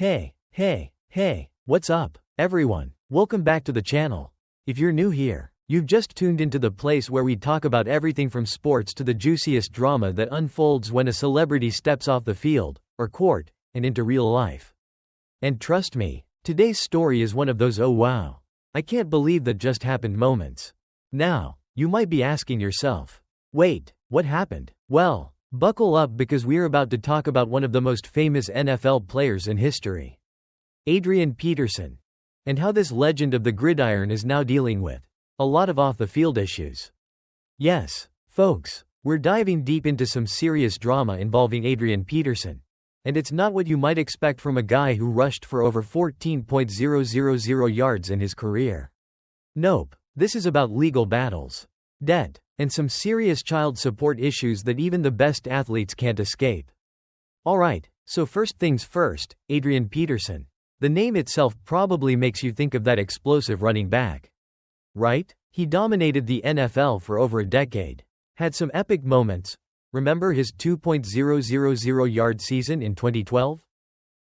Hey, what's up, everyone? Welcome back to the channel. If you're new here, you've just tuned into the place where we talk about everything from sports to the juiciest drama that unfolds when a celebrity steps off the field, or court, and into real life. And trust me, today's story is one of those oh wow, I can't believe that just happened moments. Now, you might be asking yourself, wait, what happened? Well, buckle up because we're about to talk about one of the most famous NFL players in history, Adrian Peterson, and how this legend of the gridiron is now dealing with a lot of off-the-field issues. Yes, folks, we're diving deep into some serious drama involving Adrian Peterson, and it's not what you might expect from a guy who rushed for over 14,000 yards in his career. Nope, this is about legal battles, debt, and some serious child support issues that even the best athletes can't escape. Alright, so first things first, Adrian Peterson. The name itself probably makes you think of that explosive running back. Right? He dominated the NFL for over a decade. Had some epic moments. Remember his 2,000-yard season in 2012?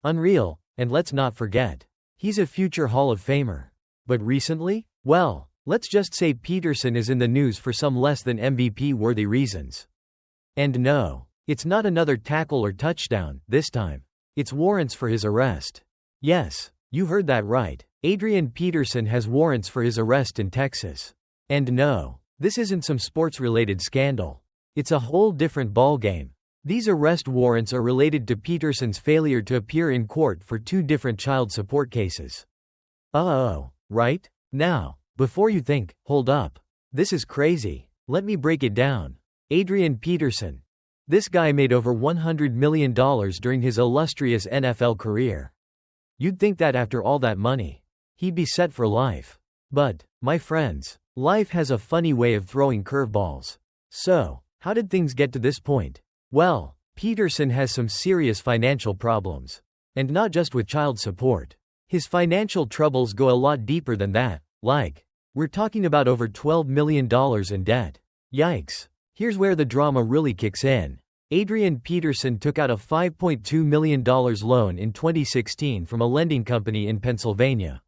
Unreal, and let's not forget, he's a future Hall of Famer. But recently? Well, let's just say Peterson is in the news for some less than MVP-worthy reasons. And no, it's not another tackle or touchdown, this time. It's warrants for his arrest. Yes, you heard that right. Adrian Peterson has warrants for his arrest in Texas. And no, this isn't some sports-related scandal. It's a whole different ballgame. These arrest warrants are related to Peterson's failure to appear in court for two different child support cases. Right? Now, before you think, hold up, this is crazy, let me break it down. Adrian Peterson. This guy made over $100 million during his illustrious NFL career. You'd think that after all that money, he'd be set for life. But, my friends, life has a funny way of throwing curveballs. So, how did things get to this point? Well, Peterson has some serious financial problems. And not just with child support. His financial troubles go a lot deeper than that, we're talking about over $12 million in debt. Yikes. Here's where the drama really kicks in. Adrian Peterson took out a $5.2 million loan in 2016 from a lending company in Pennsylvania.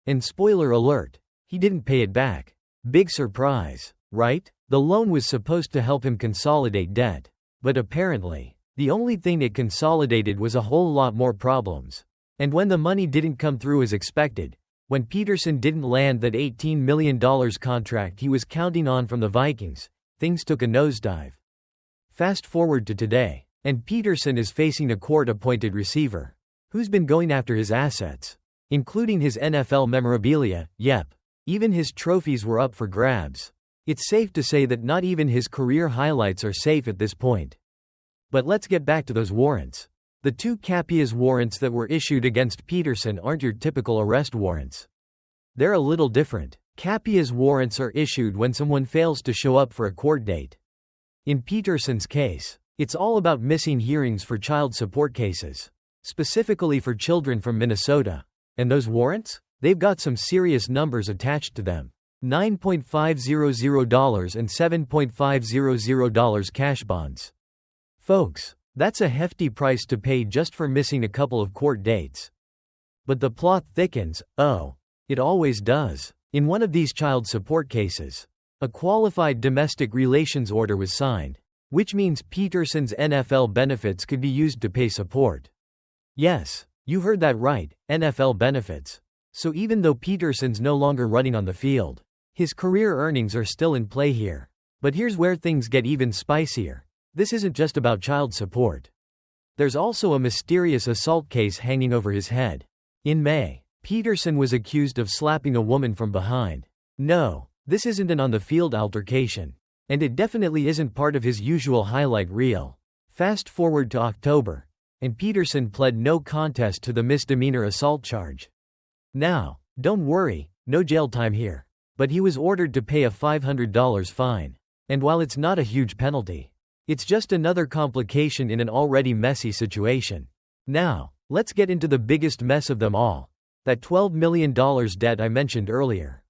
And spoiler alert, he didn't pay it back. Big surprise, right? The loan was supposed to help him consolidate debt. But apparently, the only thing it consolidated was a whole lot more problems. And when the money didn't come through as expected, when Peterson didn't land that $18 million contract he was counting on from the Vikings, things took a nosedive. Fast forward to today, and Peterson is facing a court-appointed receiver, who's been going after his assets, including his NFL memorabilia. Yep, even his trophies were up for grabs. It's safe to say that not even his career highlights are safe at this point. But let's get back to those warrants. The two capias warrants that were issued against Peterson aren't your typical arrest warrants. They're a little different. Capias warrants are issued when someone fails to show up for a court date. In Peterson's case, it's all about missing hearings for child support cases, specifically for children from Minnesota. And those warrants? They've got some serious numbers attached to them. $9,500 and $7,500 cash bonds. Folks, that's a hefty price to pay just for missing a couple of court dates. But the plot thickens. It always does. In one of these child support cases, a qualified domestic relations order was signed, which means Peterson's NFL benefits could be used to pay support. Yes, you heard that right, NFL benefits. So even though Peterson's no longer running on the field, his career earnings are still in play here. But here's where things get even spicier. This isn't just about child support. There's also a mysterious assault case hanging over his head. In May, Peterson was accused of slapping a woman from behind. No, this isn't an on-the-field altercation. And it definitely isn't part of his usual highlight reel. Fast forward to October, and Peterson pled no contest to the misdemeanor assault charge. Now, don't worry, no jail time here. But he was ordered to pay a $500 fine. And while it's not a huge penalty, it's just another complication in an already messy situation. Now, let's get into the biggest mess of them all. That $12 million debt I mentioned earlier.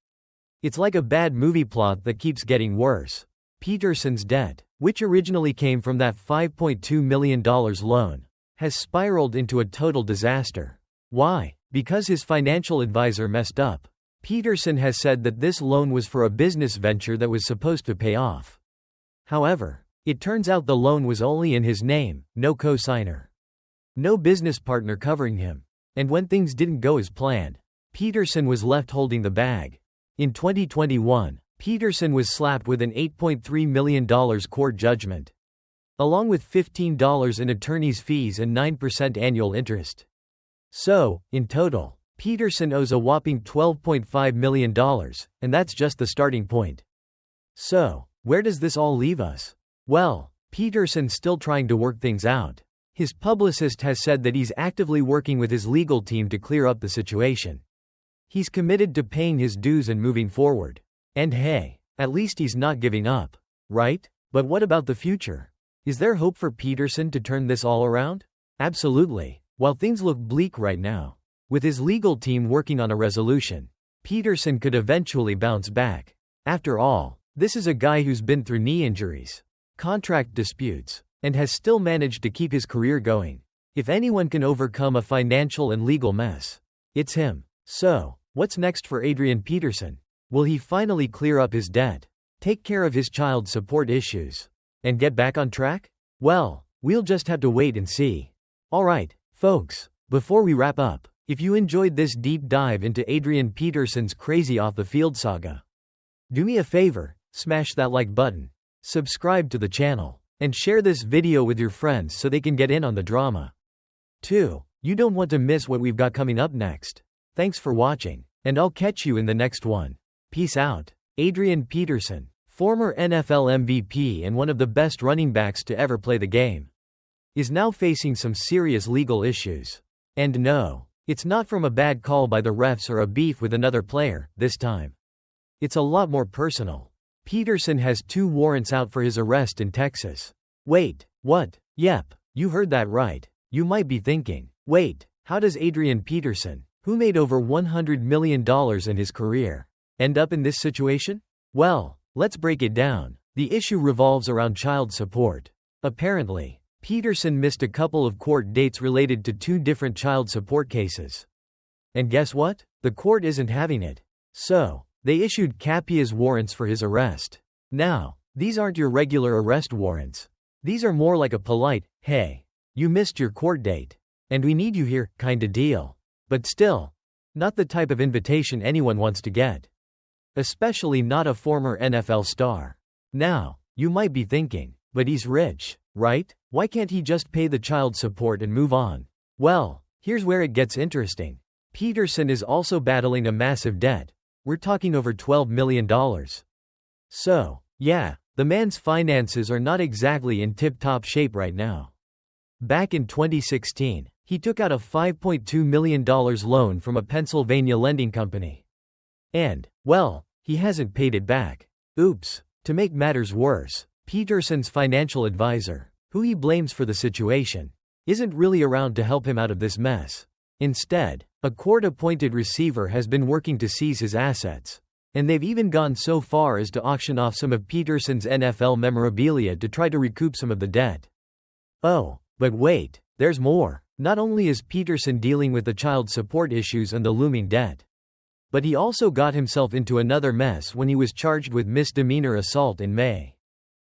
It's like a bad movie plot that keeps getting worse. Peterson's debt, which originally came from that $5.2 million loan, has spiraled into a total disaster. Why? Because his financial advisor messed up. Peterson has said that this loan was for a business venture that was supposed to pay off. However, it turns out the loan was only in his name, no co-signer. No business partner covering him. And when things didn't go as planned, Peterson was left holding the bag. In 2021, Peterson was slapped with an $8.3 million court judgment, along with $15 in attorney's fees and 9% annual interest. So, in total, Peterson owes a whopping $12.5 million, and that's just the starting point. So, where does this all leave us? Well, Peterson's still trying to work things out. His publicist has said that he's actively working with his legal team to clear up the situation. He's committed to paying his dues and moving forward. And hey, at least he's not giving up, right? But what about the future? Is there hope for Peterson to turn this all around? Absolutely. While things look bleak right now, with his legal team working on a resolution, Peterson could eventually bounce back. After all, this is a guy who's been through knee injuries, contract disputes, and has still managed to keep his career going. If anyone can overcome a financial and legal mess, it's him. So, what's next for Adrian Peterson? Will he finally clear up his debt, take care of his child support issues, and get back on track? Well, we'll just have to wait and see. Alright, folks, before we wrap up, if you enjoyed this deep dive into Adrian Peterson's crazy off-the-field saga, do me a favor, smash that like button, subscribe to the channel, and share this video with your friends so they can get in on the drama. 2. You don't want to miss what we've got coming up next. Thanks for watching, and I'll catch you in the next one. Peace out. Adrian Peterson, former NFL MVP and one of the best running backs to ever play the game, is now facing some serious legal issues. And no, it's not from a bad call by the refs or a beef with another player, this time. It's a lot more personal. Peterson has 2 warrants out for his arrest in Texas. Wait, what? Yep, you heard that right. You might be thinking, wait, how does Adrian Peterson, who made over $100 million in his career, end up in this situation? Well, let's break it down. The issue revolves around child support. Apparently, Peterson missed a couple of court dates related to 2 different child support cases. And guess what? The court isn't having it. So, they issued capias warrants for his arrest. Now, these aren't your regular arrest warrants. These are more like a polite, hey, you missed your court date, and we need you here, kinda deal. But still, not the type of invitation anyone wants to get. Especially not a former NFL star. Now, you might be thinking, but he's rich, right? Why can't he just pay the child support and move on? Well, here's where it gets interesting. Peterson is also battling a massive debt. We're talking over $12 million. So, yeah, the man's finances are not exactly in tip-top shape right now. Back in 2016, he took out a $5.2 million loan from a Pennsylvania lending company. And, well, he hasn't paid it back. Oops. To make matters worse, Peterson's financial advisor, who he blames for the situation, isn't really around to help him out of this mess. Instead, a court-appointed receiver has been working to seize his assets, and they've even gone so far as to auction off some of Peterson's NFL memorabilia to try to recoup some of the debt. Oh, but wait, there's more. Not only is Peterson dealing with the child support issues and the looming debt, but he also got himself into another mess when he was charged with misdemeanor assault in May.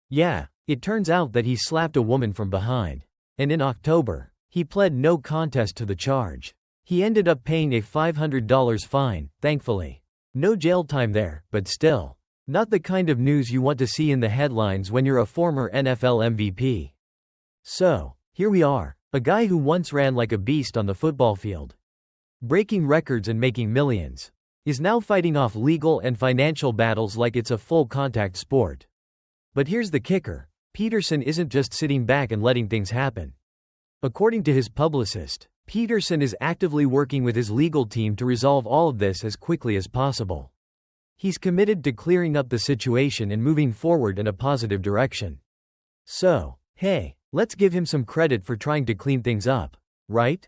Yeah, it turns out that he slapped a woman from behind, and in October, he pled no contest to the charge. He ended up paying a $500 fine, thankfully. No jail time there, but still, not the kind of news you want to see in the headlines when you're a former NFL MVP. So, here we are, a guy who once ran like a beast on the football field, breaking records and making millions, is now fighting off legal and financial battles like it's a full-contact sport. But here's the kicker. Peterson isn't just sitting back and letting things happen. According to his publicist, Peterson is actively working with his legal team to resolve all of this as quickly as possible. He's committed to clearing up the situation and moving forward in a positive direction. So, hey, let's give him some credit for trying to clean things up, right?